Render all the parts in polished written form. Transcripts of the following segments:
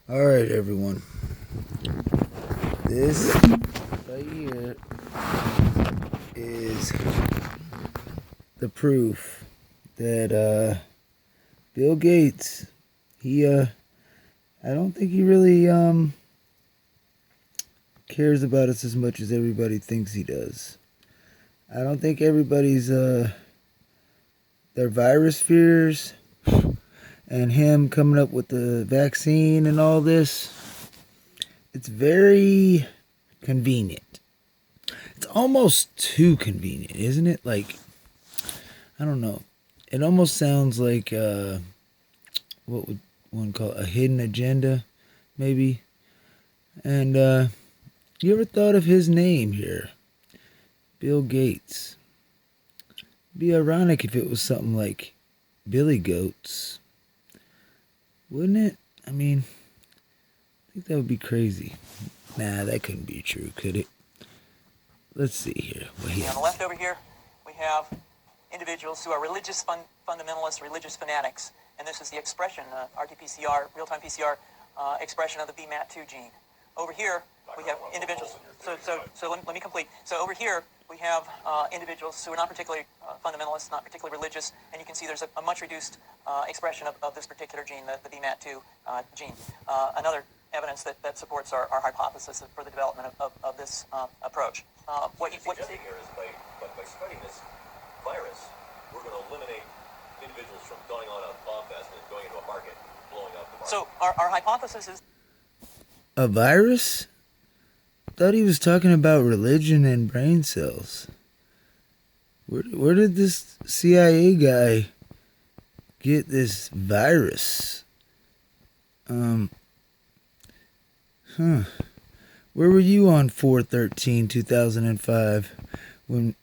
All right, everyone. This right here is the proof that Bill Gates, I don't think he really cares about us as much as everybody thinks he does. I don't think everybody's their virus fears and him coming up with the vaccine and all this. It's very convenient. It's almost too convenient, isn't it? Like, I don't know. It almost sounds like what would one call it? A hidden agenda, maybe. And you ever thought of his name here? Bill Gates. It'd be ironic if it was something like Billy Goats. Wouldn't it? I mean, I think that would be crazy. Nah, that couldn't be true, could it? Let's see here. On the left over here, we have individuals who are religious fundamentalists, religious fanatics, and this is the expression, RT-PCR, real-time PCR expression of the VMAT2 gene. Over here, we have individuals. So let me complete. So over here, we have individuals who are not particularly fundamentalists, not particularly religious, and you can see there's a much reduced expression of this particular gene, the VMAT2 gene. Another evidence that supports our hypothesis for the development of this approach. What you're suggesting here is by spreading this virus, we're going to eliminate individuals from going on a bomb fest and going into a market, blowing up the market. So our hypothesis is... A virus? Thought he was talking about religion and brain cells. Where did this CIA guy get this virus? Where were you on 4/13/2005 when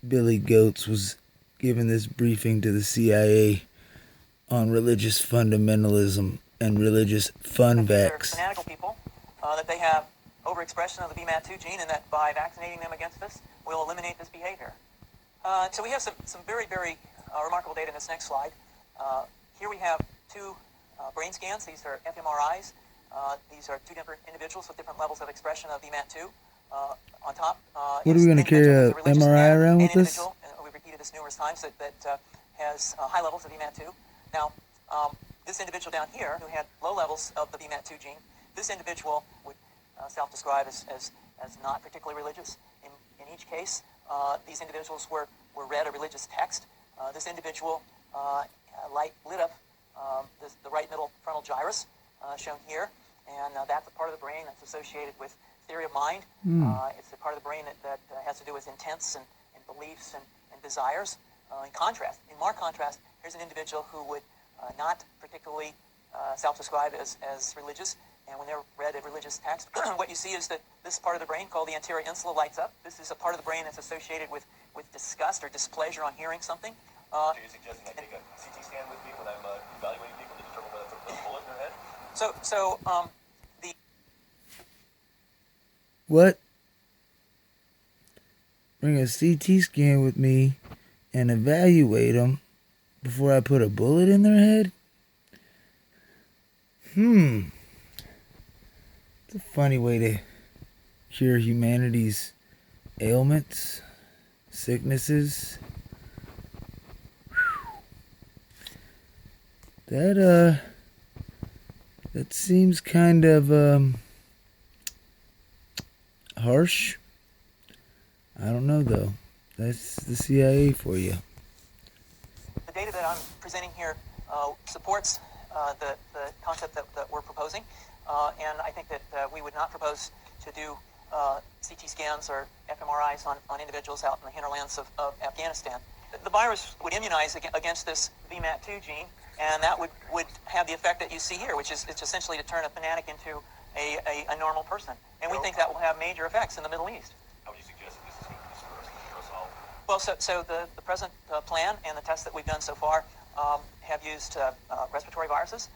Billy Goats was giving this briefing to the CIA on religious fundamentalism and religious fun vax? Fanatical people, that they have overexpression of the VMAT2 gene, and that by vaccinating them against this, we'll eliminate this behavior. So we have some very, very remarkable data in this next slide. Here we have two brain scans. These are fMRIs. These are two different individuals with different levels of expression of VMAT2. On top, what are we going to carry a MRI around with this? We've repeated this numerous times that has high levels of VMAT2. Now, this individual down here who had low levels of the VMAT2 gene, this individual would self-describe as not particularly religious. In each case, these individuals were read a religious text. This individual lit up the right middle frontal gyrus, shown here, and that's a part of the brain that's associated with theory of mind. It's the part of the brain that has to do with intents and beliefs and desires. In marked contrast, here's an individual who would not particularly self-describe as religious, and when they're read a religious text, what you see is that this part of the brain called the anterior insula lights up. This is a part of the brain that's associated with disgust or displeasure on hearing something. So you're suggesting I take a CT scan with me when I'm evaluating people to determine whether there's a bullet in their head? What? Bring a CT scan with me and evaluate them before I put a bullet in their head? It's a funny way to cure humanity's ailments, sicknesses. That seems kind of harsh. I don't know though. That's the CIA for you. The data that I'm presenting here supports the concept that we're proposing, and I think that we would not propose to do CT scans or fMRIs on individuals out in the hinterlands of Afghanistan. The virus would immunize against this VMAT2 gene, and that would have the effect that you see here, which is it's essentially to turn a fanatic into a normal person. And we think that will have major effects in the Middle East. How would you suggest that this is going to cure us all? Well, so the present plan and the tests that we've done so far have used respiratory viruses,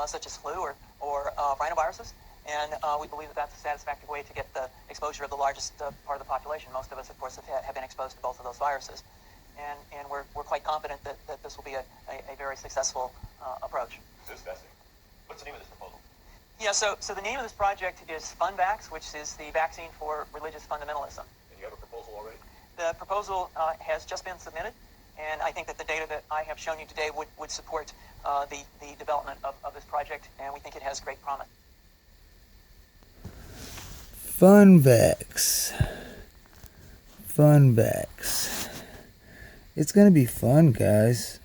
such as flu or rhinoviruses, and we believe that that's a satisfactory way to get the exposure of the largest part of the population. Most of us, of course, have been exposed to both of those viruses. And we're quite confident that this will be a very successful approach. This is fascinating. What's the name of this proposal? Yeah, so the name of this project is FunVax, which is the vaccine for religious fundamentalism. And you have a proposal already? The proposal has just been submitted, and I think that the data that I have shown you today would support the development of this project, and we think it has great promise. FunVax. It's going to be fun, guys.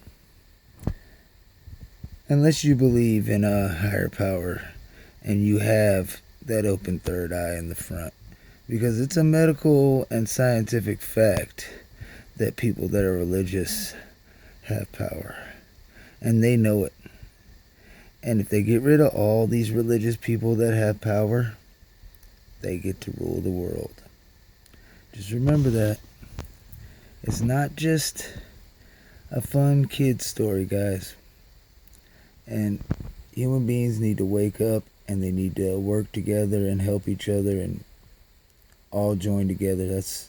Unless you believe in a higher power and you have that open third eye in the front. Because it's a medical and scientific fact that people that are religious have power. And they know it. And if they get rid of all these religious people that have power, they get to rule the world. Just remember that. It's not just a fun kid's story, guys. And human beings need to wake up, and they need to work together and help each other and all join together. This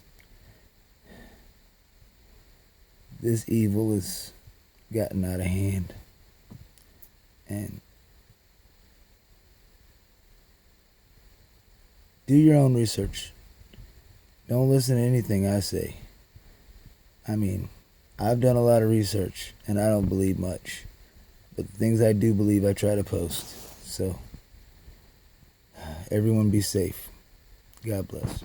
evil has gotten out of hand. And do your own research. Don't listen to anything I say. I mean, I've done a lot of research, and I don't believe much. But the things I do believe, I try to post. So, everyone be safe. God bless.